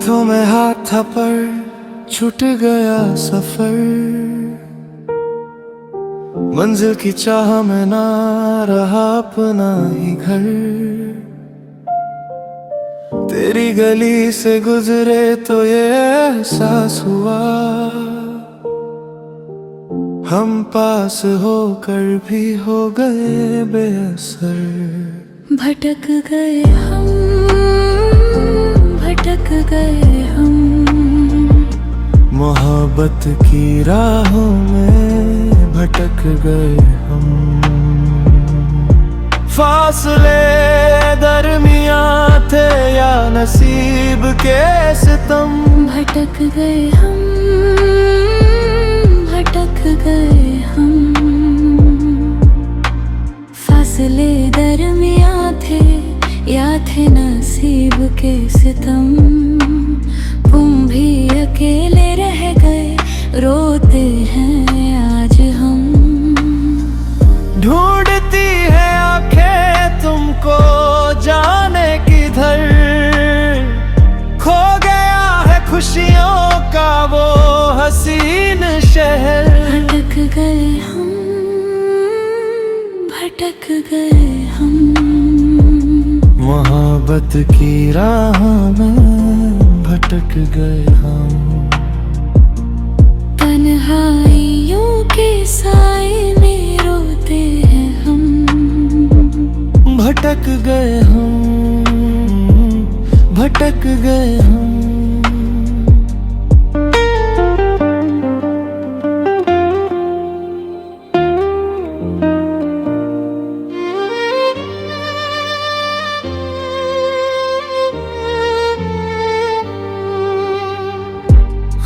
हाथों में हाथ था पर छूट गया सफर। मंजिल की चाह में ना रहा अपना ही घर। तेरी गली से गुजरे तो ये एहसास हुआ, हम पास होकर भी हो गए बेअसर। भटक गए हम, भटक गए हम, मोहब्बत की राहों में भटक गए हम। फासले दरमियां थे या नसीब के सितम। भटक गए हम, भटक गए हम। फासले दरमियां थे या थे नसीब के सितम। तुम भी अकेले रह गए, रोते हैं आज हम। ढूंढती है आंखें तुमको जाने किधर। खो गया है खुशियों का वो हसीन शहर। भटक गए हम, भटक गए हम, मोहब्बत की राह में भटक गए हम। तन्हाइयों के साए में रोते हैं हम। भटक गए हम, भटक गए हम।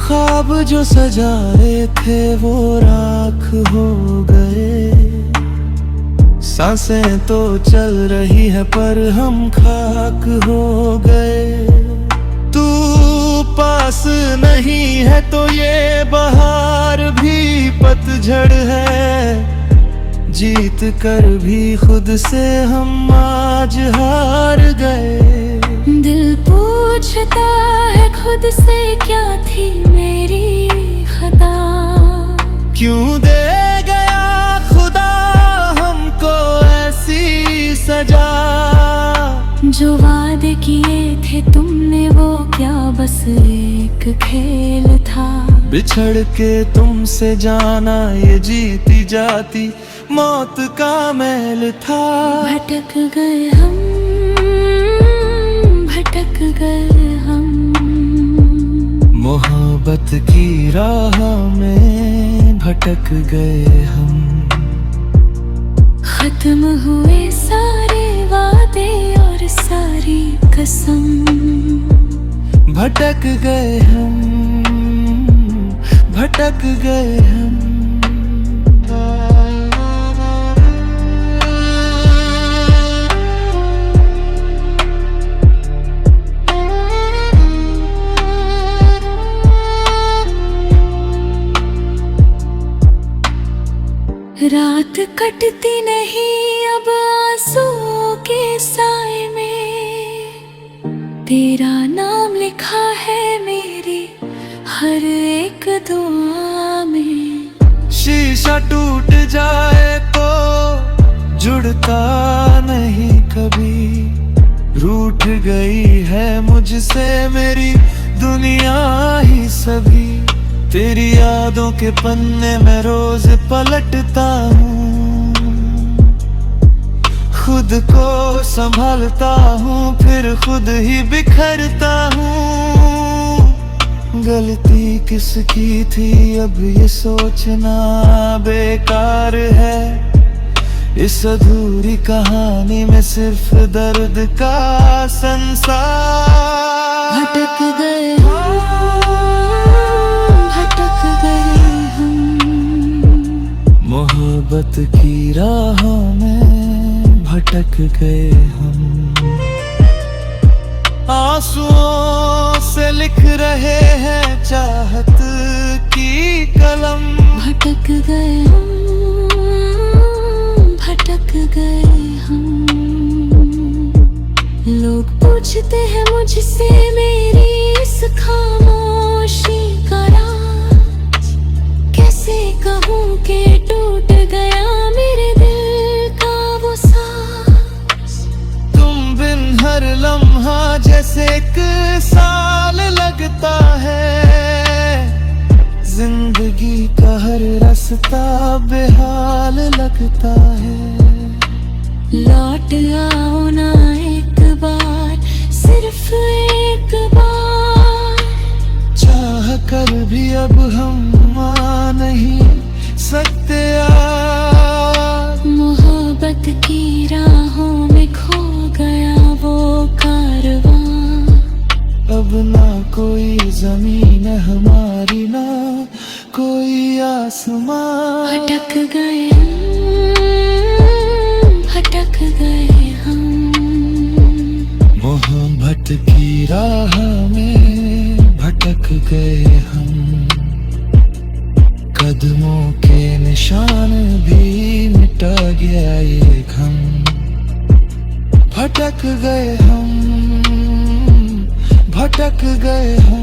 ख्वाब जो सजाए थे वो राख हो गए। सांसें तो चल रही है पर हम खाक हो गए। तू पास नहीं है तो ये बहार भी पतझड़ है। जीत कर भी खुद से हम आज हार गए। दिल पूछता है खुद से क्या थी मेरी खता। क्यों दे गया खुदा हमको ऐसी सजा। जो वादे किए थे तुमने वो क्या बस एक खेल था। बिछड़ के तुमसे जाना ये जीती जाती मौत का मेल था। भटक गए हम, भटक गए हम, मोहब्बत की राह में भटक गए हम। खत्म हुए सारे वादे और सारी कसम। भटक गए हम, भटक गए हम। रात कटती नहीं अब आंसुओं के साए में। तेरा नाम लिखा है मेरी हर एक दुआ में। शीशा टूट जाए तो जुड़ता नहीं कभी। रूठ गई है मुझसे मेरी दुनिया ही सभी। तेरी यादों के पन्ने में रोज पलटता हूँ। खुद को संभालता हूँ फिर खुद ही बिखरता हूँ। गलती किसकी थी अब ये सोचना बेकार है। इस अधूरी कहानी में सिर्फ दर्द का संसार। भटक गए हम, भटक गए हम, मोहब्बत की राहों में भटक गए हम। आंसुओं से लिख रहे हैं चाहत की कलम। भटक गए हम, भटक गए हम। लोग पूछते हैं मुझसे मेरी इस जिंदगी का हर रास्ता बेहाल लगता है। लौट आओ ना एक बार, सिर्फ एक बार। चाह कर भी अब हम आ नहीं सकते यार। मोहब्बत की राहों में खो गया वो कारवां। अब ना कोई जमीन हमारी, ना कोई आसमां। भटक गए हम। मोहब्बत की राह में भटक गए हम। कदमों के निशान भी मिटा गया ये घम। भटक गए हम, भटक गए हम।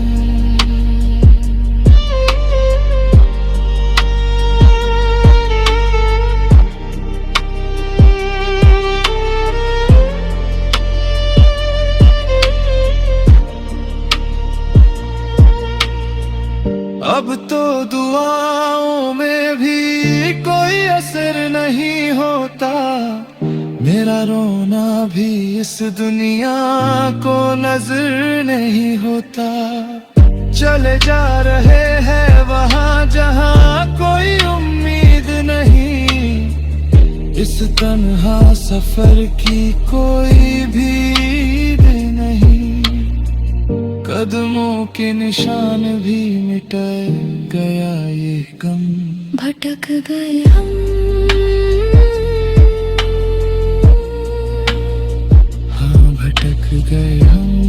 अब तो दुआओं में भी कोई असर नहीं होता। मेरा रोना भी इस दुनिया को नजर नहीं होता। चले जा रहे हैं वहां जहां कोई उम्मीद नहीं। इस तन्हा सफर की कोई भीड़ नहीं। कदमों के निशान भी मिट गया ये गम। भटक गए हम। हाँ भटक गए हम।